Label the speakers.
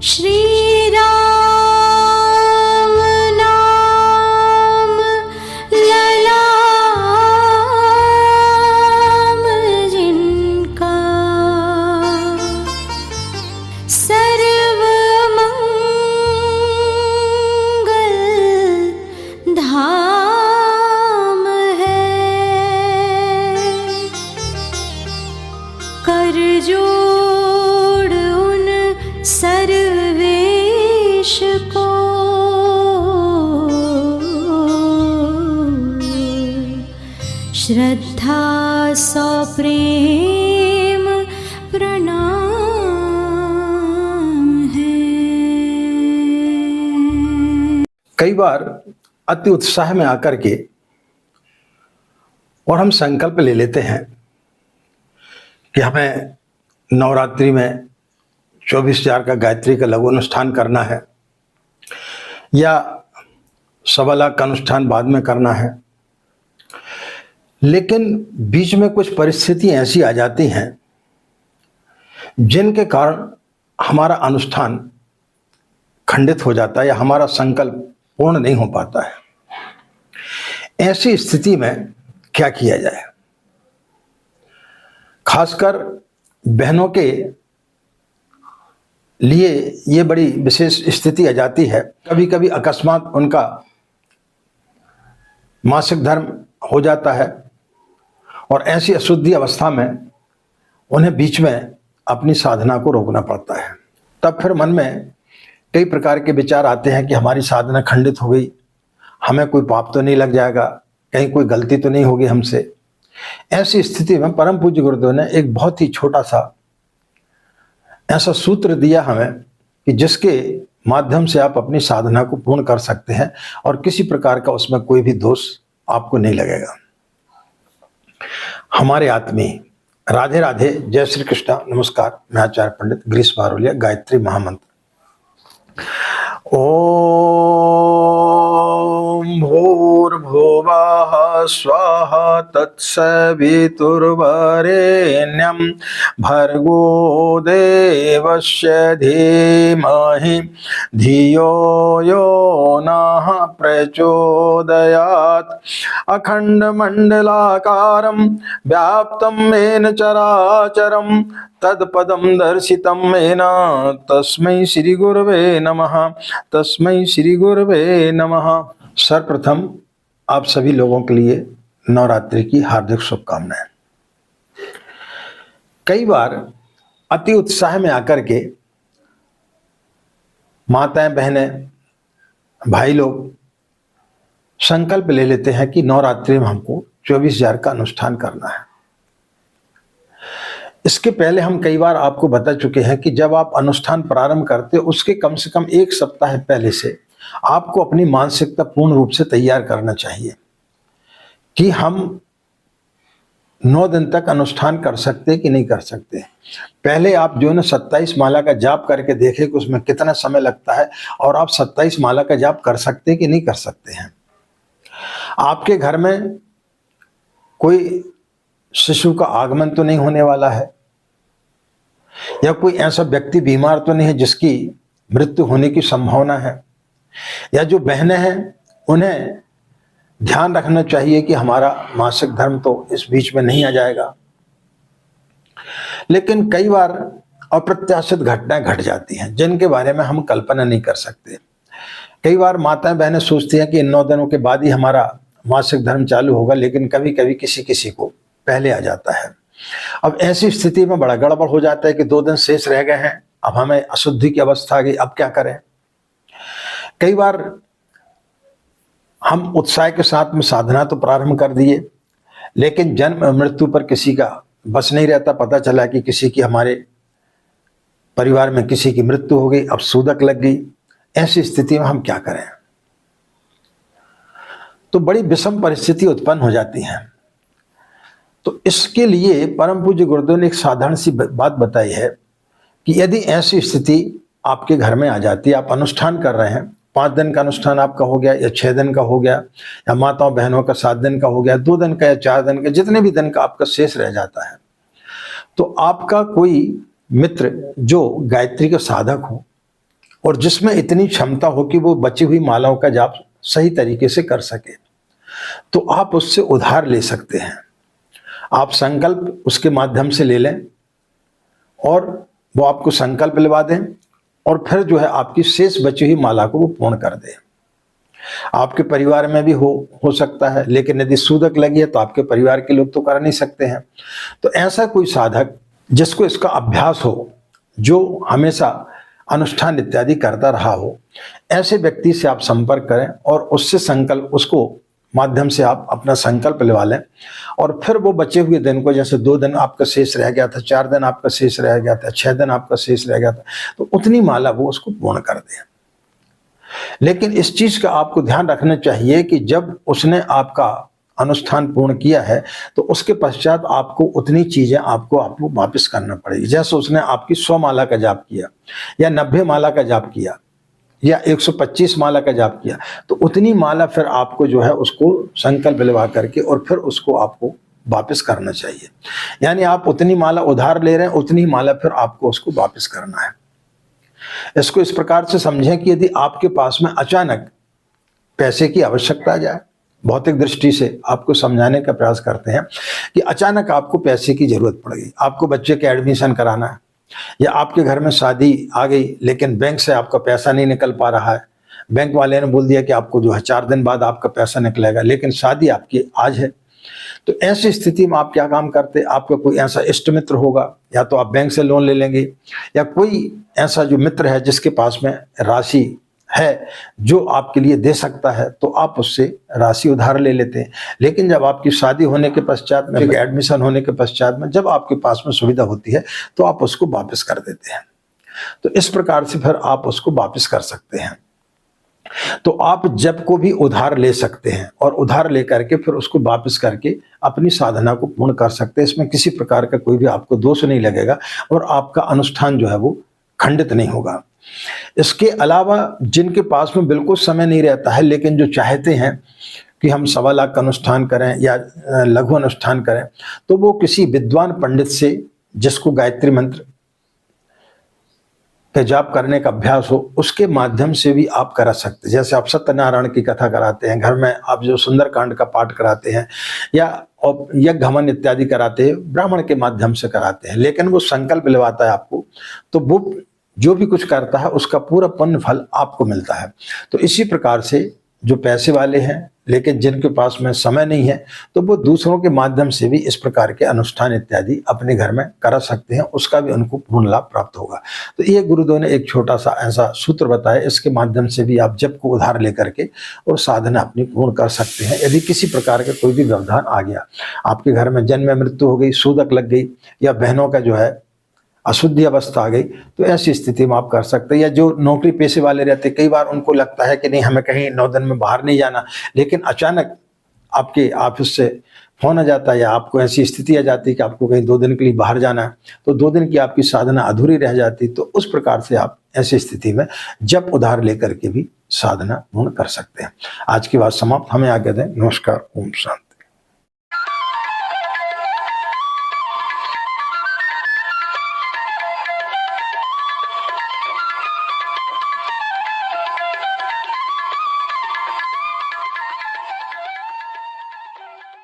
Speaker 1: श्री राम नाम ललाम जिनका सर्व मंगल धाम है। कर जोड़ उन सर्वेश को श्रद्धा सौ प्रेम प्रणाम है।
Speaker 2: कई बार अति उत्साह में आकर के और हम संकल्प ले लेते हैं कि हमें नवरात्रि में 24,000 का गायत्री का लघु अनुष्ठान करना है या 1.25 लाख का अनुष्ठान बाद में करना है, लेकिन बीच में कुछ परिस्थितियां ऐसी आ जाती हैं जिनके कारण हमारा अनुष्ठान खंडित हो जाता है या हमारा संकल्प पूर्ण नहीं हो पाता है। ऐसी स्थिति में क्या किया जाए? खासकर बहनों के लिए ये बड़ी विशेष स्थिति आ जाती है। कभी कभी अकस्मात उनका मासिक धर्म हो जाता है और ऐसी अशुद्धि अवस्था में उन्हें बीच में अपनी साधना को रोकना पड़ता है। तब फिर मन में कई प्रकार के विचार आते हैं कि हमारी साधना खंडित हो गई, हमें कोई पाप तो नहीं लग जाएगा, कहीं कोई गलती तो नहीं होगी हमसे। ऐसी स्थिति में परम पूज्य गुरुदेव ने एक बहुत ही छोटा सा ऐसा सूत्र दिया हमें कि जिसके माध्यम से आप अपनी साधना को पूर्ण कर सकते हैं और किसी प्रकार का उसमें कोई भी दोष आपको नहीं लगेगा। हमारे आत्मी राधे राधे, जय श्री कृष्ण, नमस्कार। मैं आचार्य पंडित गिरीश बारोलिया, गायत्री महामंत्र। ओम भूर्भुवः स्वः तत्सवितुर्वरेण्यं भर्गो देवस्य धीमहि धियो यो नः प्रचोदयात्। अखण्डमण्डलाकारं व्याप्तं येन चराचरं तत्पदं दर्शितं येन तस्मै श्री गुरवे नमः, तस्मै श्री गुरवे नमः। सर्वप्रथम आप सभी लोगों के लिए नवरात्रि की हार्दिक शुभकामनाएं। कई बार अति उत्साह में आकर के माताएं, बहनें, भाई लोग संकल्प ले लेते हैं कि नवरात्रि में हमको 24,000 का अनुष्ठान करना है। इसके पहले हम कई बार आपको बता चुके हैं कि जब आप अनुष्ठान प्रारंभ करते उसके कम से कम 1 सप्ताह पहले से आपको अपनी मानसिकता पूर्ण रूप से तैयार करना चाहिए कि हम 9 दिन तक अनुष्ठान कर सकते कि नहीं कर सकते। पहले आप जो है ना 27 माला का जाप करके देखें कि उसमें कितना समय लगता है और आप 27 माला का जाप कर सकते कि नहीं कर सकते हैं। आपके घर में कोई शिशु का आगमन तो नहीं होने वाला है या कोई ऐसा व्यक्ति बीमार तो नहीं है जिसकी मृत्यु होने की संभावना है, या जो बहनें हैं उन्हें ध्यान रखना चाहिए कि हमारा मासिक धर्म तो इस बीच में नहीं आ जाएगा। लेकिन कई बार अप्रत्याशित घटनाएं घट जाती हैं जिनके बारे में हम कल्पना नहीं कर सकते। कई बार माताएं बहनें सोचती हैं कि इन 9 दिनों के बाद ही हमारा मासिक धर्म चालू होगा, लेकिन कभी कभी किसी को पहले आ जाता है। अब ऐसी स्थिति में बड़ा गड़बड़ हो जाता है कि 2 दिन शेष रह गए हैं, अब हमें अशुद्धि की अवस्था आ गई, अब क्या करें। कई बार हम उत्साह के साथ में साधना तो प्रारंभ कर दिए, लेकिन जन्म मृत्यु पर किसी का बस नहीं रहता। पता चला कि किसी की, हमारे परिवार में किसी की मृत्यु हो गई, अब सूदक लग गई। ऐसी स्थिति में हम क्या करें? तो बड़ी विषम परिस्थिति उत्पन्न हो जाती है। तो इसके लिए परम पूज्य गुरुदेव ने एक साधारण सी बात बताई है कि यदि ऐसी स्थिति आपके घर में आ जाती है, आप अनुष्ठान कर रहे हैं, 5 दिन का अनुष्ठान आपका हो गया या 6 दिन का हो गया या माताओं बहनों का 7 दिन का हो गया, 2 दिन का या 4 दिन का, जितने भी दिन का आपका शेष रह जाता है, तो आपका कोई मित्र जो गायत्री का साधक हो और जिसमें इतनी क्षमता हो कि वो बची हुई मालाओं का जाप सही तरीके से कर सके, तो आप उससे उधार ले सकते हैं। आप संकल्प उसके माध्यम से ले लें और वो आपको संकल्प लेवा दें और फिर जो है आपकी शेष बची हुई माला को वो पूर्ण कर दें। आपके परिवार में भी हो सकता है, लेकिन यदि सूदक लगी है तो आपके परिवार के लोग तो कर नहीं सकते हैं। तो ऐसा कोई साधक जिसको इसका अभ्यास हो, जो हमेशा अनुष्ठान इत्यादि करता रहा हो, ऐसे व्यक्ति से आप संपर्क करें और उससे संकल्प, उसको माध्यम से आप अपना संकल्प लेवा लें और फिर वो बचे हुए दिन को, जैसे 2 दिन आपका शेष रह गया था, 4 दिन आपका शेष रह गया था, 6 दिन आपका शेष रह गया था, तो उतनी माला वो उसको पूर्ण कर दें। लेकिन इस चीज का आपको ध्यान रखना चाहिए कि जब उसने आपका अनुष्ठान पूर्ण किया है तो उसके पश्चात आपको उतनी चीजें आपको वापस करना पड़ेगी। जैसे उसने आपकी 100 माला का जाप किया या 90 माला का जाप किया या 125 माला का जाप किया, तो उतनी माला फिर आपको जो है उसको संकल्प लेवा करके और फिर उसको आपको वापस करना चाहिए। यानी आप उतनी माला उधार ले रहे हैं, उतनी माला फिर आपको उसको वापस करना है। इसको इस प्रकार से समझें कि यदि आपके पास में अचानक पैसे की आवश्यकता आ जाए, भौतिक दृष्टि से आपको समझाने का प्रयास करते हैं कि अचानक आपको पैसे की जरूरत पड़ गई, आपको बच्चे के एडमिशन कराना है या आपके घर में शादी आ गई लेकिन बैंक से आपका पैसा नहीं निकल पा रहा है, बैंक वाले ने बोल दिया कि आपको जो है 4 दिन बाद आपका पैसा निकलेगा, लेकिन शादी आपकी आज है। तो ऐसी स्थिति में आप क्या काम करते, आपका कोई ऐसा इष्ट मित्र होगा, या तो आप बैंक से लोन ले लेंगे या कोई ऐसा जो मित्र है जिसके पास में राशि है जो आपके लिए दे सकता है, तो आप उससे राशि उधार ले लेते हैं। लेकिन जब आपकी शादी होने के पश्चात में, एडमिशन होने के पश्चात में, जब आपके पास में सुविधा होती है तो आप उसको वापस कर देते हैं। तो इस प्रकार से फिर आप उसको वापस कर सकते हैं। तो आप जब को भी उधार ले सकते हैं और उधार लेकर के फिर उसको वापस करके अपनी साधना को पूर्ण कर सकते हैं। इसमें किसी प्रकार का कोई भी आपको दोष नहीं लगेगा और आपका अनुष्ठान जो है वो खंडित नहीं होगा। इसके अलावा जिनके पास में बिल्कुल समय नहीं रहता है लेकिन जो चाहते हैं कि हम 1.25 लाख का अनुष्ठान करें या लघु अनुष्ठान करें, तो वो किसी विद्वान पंडित से, जिसको गायत्री मंत्र का जाप करने का अभ्यास हो, उसके माध्यम से भी आप करा सकते हैं। जैसे आप सत्यनारायण की कथा कराते हैं घर में, आप जो सुंदरकांड का पाठ कराते हैं या यज्ञ हवन इत्यादि कराते हैं, ब्राह्मण के माध्यम से कराते हैं, लेकिन वो संकल्प लेवाता है आपको, तो वो जो भी कुछ करता है उसका पूरा पुण्य फल आपको मिलता है। तो इसी प्रकार से जो पैसे वाले हैं लेकिन जिनके पास में समय नहीं है, तो वो दूसरों के माध्यम से भी इस प्रकार के अनुष्ठान इत्यादि अपने घर में करा सकते हैं, उसका भी उनको पूर्ण लाभ प्राप्त होगा। तो ये गुरुदेव ने एक छोटा सा ऐसा सूत्र बताया, इसके माध्यम से भी आप जप को उधार लेकर के और साधना अपनी पूर्ण कर सकते हैं। यदि किसी प्रकार का कोई भी व्यवधान आ गया, आपके घर में जन्म में मृत्यु हो गई, सूदक लग गई या बहनों का जो है अशुद्धि अवस्था आ गई, तो ऐसी स्थिति में आप कर सकते हैं। या जो नौकरी पेशे वाले रहते, कई बार उनको लगता है कि नहीं हमें कहीं 9 दिन में बाहर नहीं जाना, लेकिन अचानक आपके ऑफिस से फोन आ जाता है या आपको ऐसी स्थिति आ जाती है कि आपको कहीं 2 दिन के लिए बाहर जाना है, तो 2 दिन की आपकी साधना अधूरी रह जाती। तो उस प्रकार से आप ऐसी स्थिति में जब उधार लेकर के भी साधना पूर्ण कर सकते हैं। आज की बात समाप्त, हमें आगे दें। नमस्कार, ओम शांति।